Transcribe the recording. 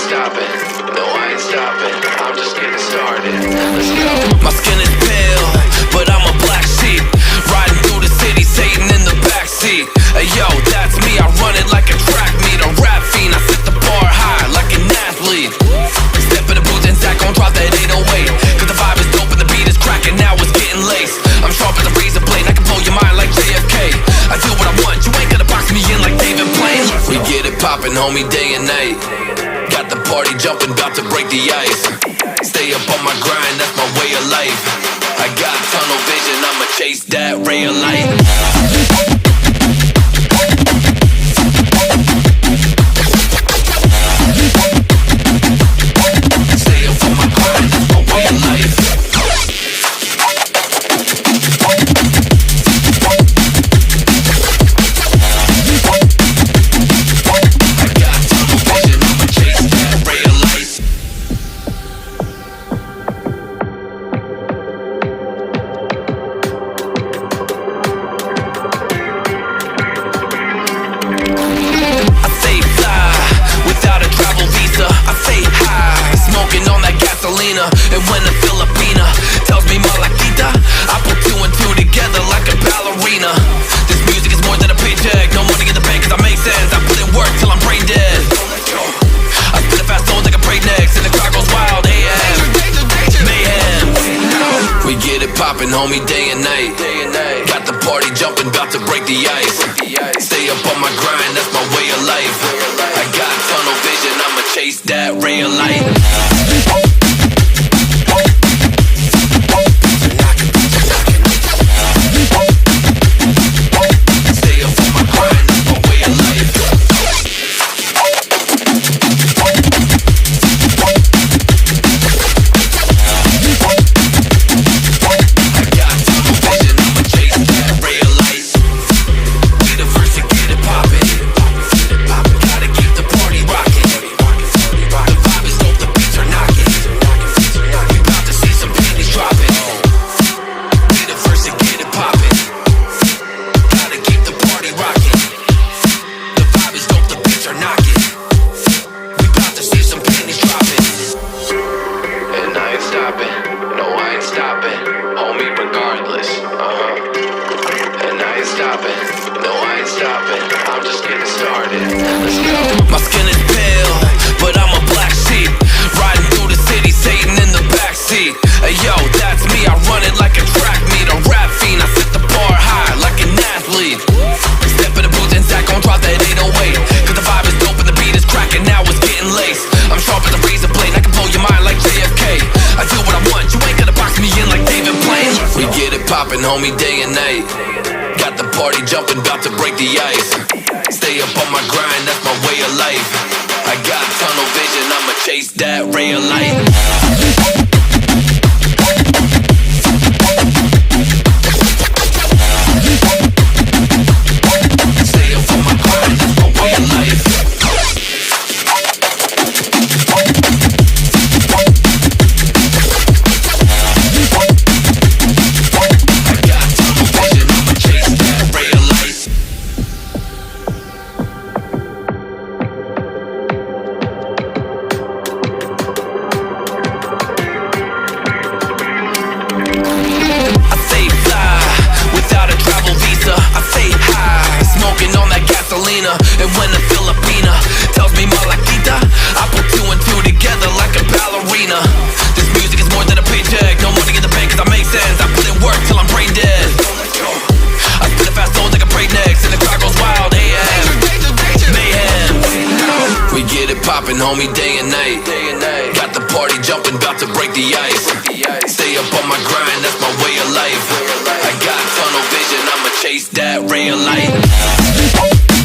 stopping. No, I ain't stopping. I'm just getting started. Let's go. My skin is pale, but I'm a black sheep. Riding through the city, Satan in the backseat. Hey yo, that's me, I run it like a track meet. A rap fiend, I set the bar high like an athlete. Step in the booth and Zach gon' drop that 808. Cause the vibe is dope and the beat is cracking, now it's getting laced. I'm sharp as a razor blade, I can blow your mind like JFK. I do what I want, you ain't gonna box me in like David Blaine. We get it poppin', homie, day and night. Got the party jumping, bout to break the ice. Stay up on my grind, that's my way of life. I got tunnel vision, I'ma chase that ray of light. Stay up on my grind, that's my way of life. And when a Filipina tells me 𝗓𝗧𝗪𝗡𝗢𝗢, I put two and two together like a ballerina. This music is more than a paycheck, no money in the bank cause I make sense. I put in work till I'm brain dead. I spit a fast flow like a breaknecks and the crowd goes wild. Mayhem. We get it poppin', homie, day and night. Got the party jumping, bout to break the ice. Stay up on my grind, that's my way of life. I got tunnel vision, I'ma chase that ray of light. My skin is pale, but I'm a black sheep. Riding through the city, Satan in the backseat. Hey yo, that's me, I run it like a track meet. A rap fiend, I set the bar high like an athlete. Step in the booth and Zach gon' drop that 808. Cause the vibe is dope and the beat is cracking, now it's getting laced. I'm sharp as a razor blade, I can blow your mind like JFK. I do what I want, you ain't gonna box me in like David Blaine. We get it poppin', homie, day and night. Got the party jumping, bout to break the ice. Stay up on my grind, that's my way of life. I got tunnel vision, I'ma chase that ray of light. And when a Filipina tells me 𝗓𝗧𝗪𝗡𝗢𝗢, I put two and two together like a ballerina. This music is more than a paycheck, no money in the bank cause I make sense. I put in work till I'm brain dead. I spit a fast flow like a breaknecks and the crowd goes wild. Mayhem. We get it poppin', homie, day and night. Got the party jumping, bout to break the ice. Stay up on my grind, that's my way of life. I got tunnel vision, I'ma chase that ray of light.